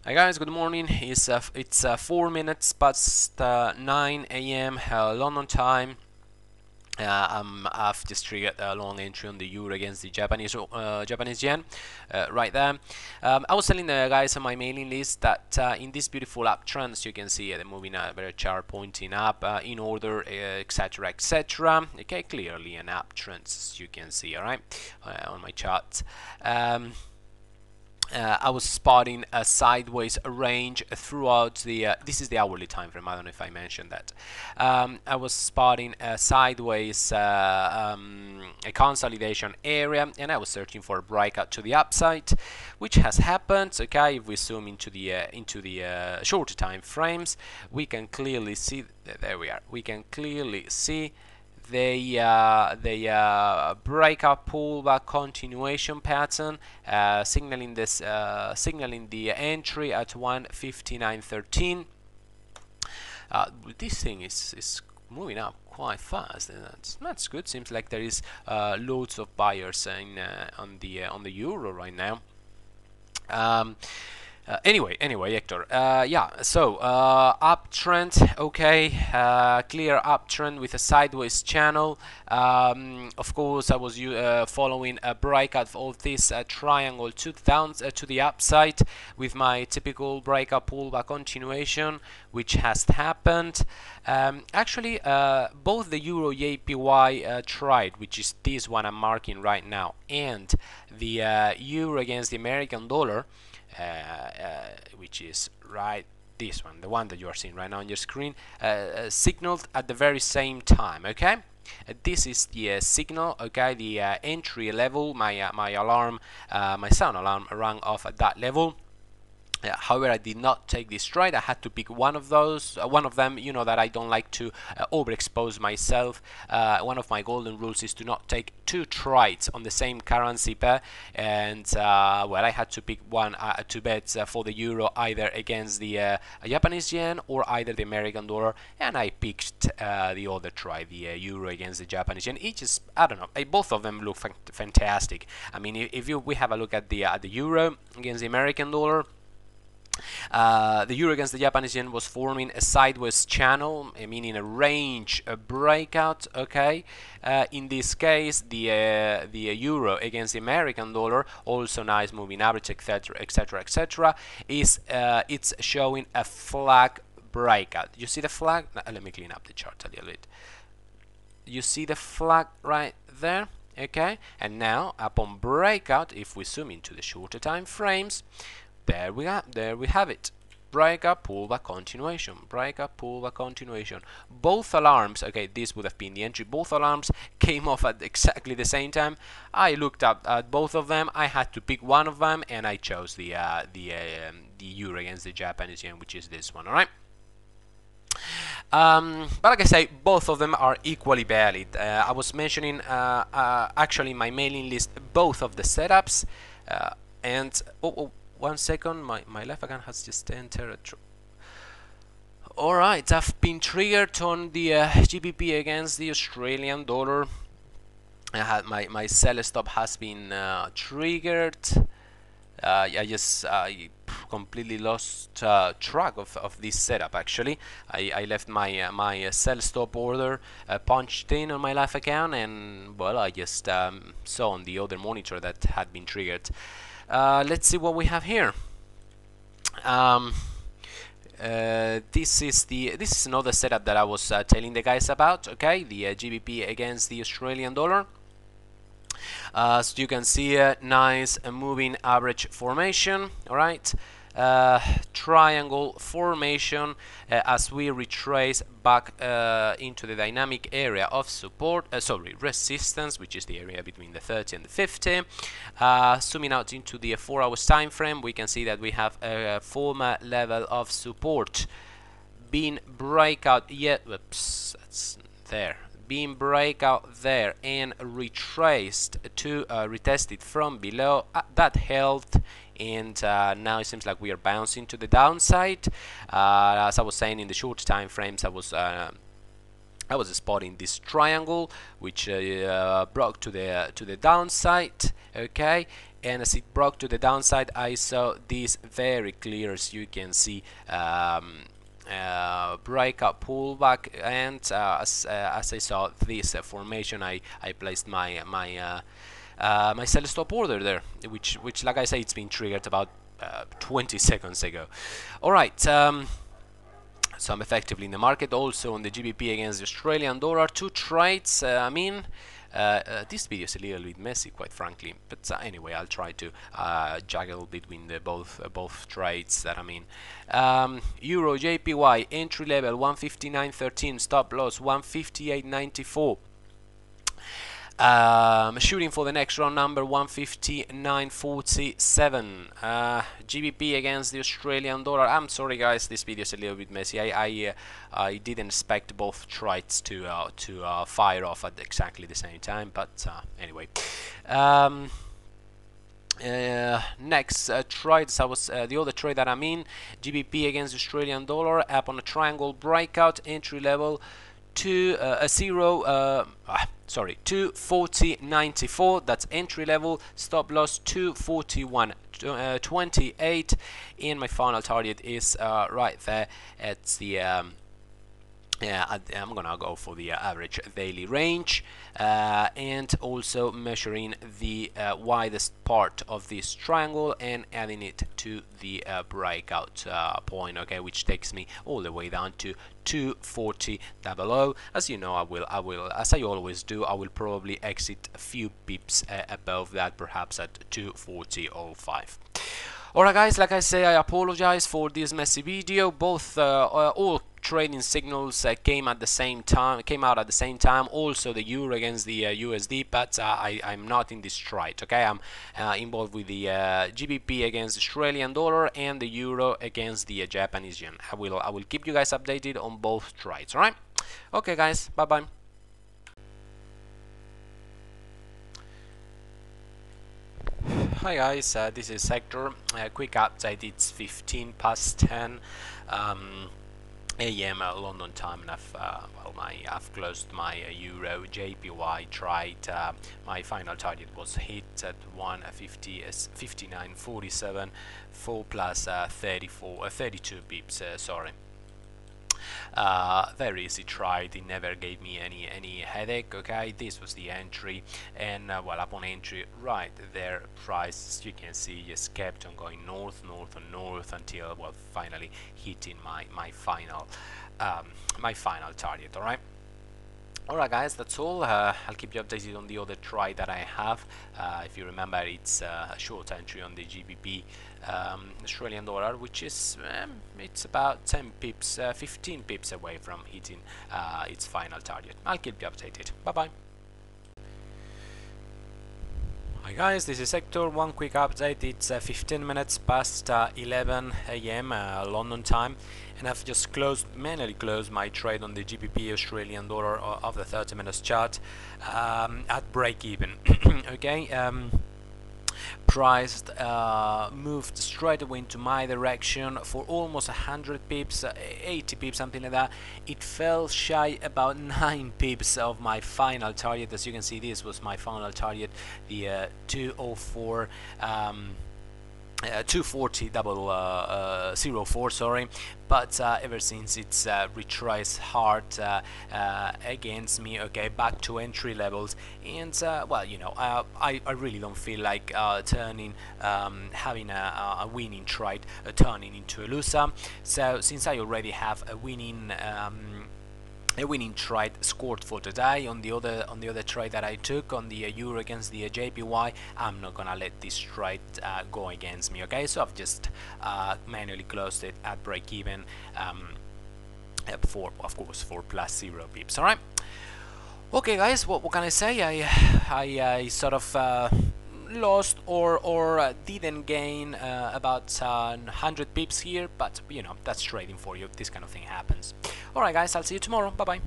Hi guys, good morning. It's 4 minutes past 9 a.m. London time. I've just triggered a long entry on the euro against the Japanese yen right there. I was telling the guys on my mailing list that in this beautiful uptrend, as you can see, the moving average chart pointing up in order, etc., etc. Okay, clearly an uptrend, as you can see, all right, on my chart. I was spotting a sideways range throughout the this is the hourly time frame. I don't know if I mentioned that. I was spotting a sideways a consolidation area, and I was searching for a breakout to the upside, which has happened. Okay, if we zoom into the shorter time frames, we can clearly see, there we are, we can clearly see the breakout pullback continuation pattern, signaling the entry at 159.13. This thing is moving up quite fast, and that's good. Seems like there is loads of buyers on the euro right now. Anyway, Hector. Yeah, so uptrend, okay, clear uptrend with a sideways channel. Of course, I was following a breakout of this triangle to the upside with my typical breakout pullback continuation, which has happened. Actually, both the EURJPY trade, which is this one I'm marking right now, and the euro against the American dollar, which is right this one, the one that you are seeing right now on your screen, signaled at the very same time. Okay, this is the signal. Okay, the entry level. My alarm, my sound alarm rang off at that level. However, I did not take this trade. I had to pick one of those, one of them. You know that I don't like to overexpose myself. One of my golden rules is to not take two trades on the same currency pair. And well, I had to pick two bets for the euro, either against the Japanese yen or either the American dollar. And I picked the other trade, the euro against the Japanese yen. Each is, I don't know, both of them look fantastic. I mean, if we have a look at the euro against the American dollar. The euro against the Japanese yen was forming a sideways channel, meaning a range, a breakout. Okay, in this case, the euro against the American dollar, also nice moving average, etc., etc., etc., is it's showing a flag breakout. You see the flag? Let me clean up the chart a little bit. You see the flag right there? Okay, and now upon breakout, if we zoom into the shorter time frames, there we have it. Breakup, pullback, continuation. Breakup, pullback, continuation. Both alarms, okay, this would have been the entry. Both alarms came off at exactly the same time. I looked up at both of them. I had to pick one of them, and I chose the euro against the Japanese yen, which is this one. All right. But like I say, both of them are equally valid. I was mentioning actually in my mailing list both of the setups, and oh, 1 second, my live account has just entered. Alright, I've been triggered on the GBP against the Australian dollar. My sell stop has been triggered. I completely lost track of this setup. Actually, I left my sell stop order punched in on my live account, and well, I just saw on the other monitor that had been triggered. Let's see what we have here. This is another setup that I was telling the guys about. Okay, the GBP against the Australian dollar. So you can see a nice moving average formation. All right. Triangle formation as we retrace back into the dynamic area of support, resistance, which is the area between the 30 and the 50. Zooming out into the 4 hours time frame, we can see that we have a former level of support being breakout yet. Whoops, that's there. Being breakout there and retraced to retested from below. That held, and now it seems like we are bouncing to the downside. As I was saying, in the short time frames, I was I was spotting this triangle which broke to the downside, okay, and as it broke to the downside I saw this very clear, as you can see, breakout pullback, and as I saw this formation, I placed my sell stop order there, which like I say, it's been triggered about 20 seconds ago. All right, so I'm effectively in the market. Also on the GBP against the Australian dollar, 2 trades. This video is a little bit messy, quite frankly, but anyway, I'll try to juggle between the both trades that I'm in. EURJPY entry level 159.13, stop loss 158.94. Shooting for the next round number 159.47. GBP against the Australian dollar. I'm sorry guys, this video is a little bit messy. I didn't expect both trades to fire off at exactly the same time, but anyway. Next trades, the other trade that I'm in, GBP against the Australian dollar, up on a triangle breakout, entry level 240.94. that's entry level, stop loss 241.28, and my final target is right there at the I'm gonna go for the average daily range, and also measuring the widest part of this triangle and adding it to the breakout point, okay, which takes me all the way down to 240.00. As you know, I will, as I always do, I will probably exit a few pips above that, perhaps at 240.05. Alright guys, like I say, I apologize for this messy video. Both all trading signals came out at the same time. Also the euro against the USD, but I'm not in this trade, okay. I'm involved with the GBP against the Australian dollar and the euro against the Japanese yen. I will keep you guys updated on both trades. Alright, okay guys, bye bye. Hi guys, this is Hector. Quick update, it's 15 past 10 a.m. London time, and I've closed my EURJPY trade. My final target was hit at 59.47, 4 plus 32 pips, sorry. Very easy trade, it never gave me any headache, okay. This was the entry, and well, upon entry right there, price, as you can see, just kept on going north and north until, well, finally hitting my final target. Alright guys, that's all. I'll keep you updated on the other trade that I have. If you remember, it's a short entry on the GBP Australian dollar, which is it's about 10 pips, 15 pips away from hitting its final target. I'll keep you updated. Bye bye. Hi guys, this is Hector. One quick update. It's 15 minutes past 11 a.m. London time, and I've just manually closed my trade on the GBP Australian dollar of the 30 minutes chart at break even. Okay, price moved straight away into my direction for almost 100 pips, 80 pips, something like that. It fell shy about 9 pips of my final target. As you can see, this was my final target, the 240.04, sorry, but ever since it's retraced hard against me, okay, back to entry levels, and well, you know, I really don't feel like having a winning trade turning into a loser. So since I already have a winning trade scored for today on the other trade that I took on the euro against the JPY, I'm not gonna let this trade go against me, okay. So I've just manually closed it at break even, for, of course, for plus 0 pips. All right, okay guys, what can I say? I sort of lost or didn't gain about 100 pips here, but you know, that's trading for you. This kind of thing happens. Alright guys, I'll see you tomorrow. Bye bye.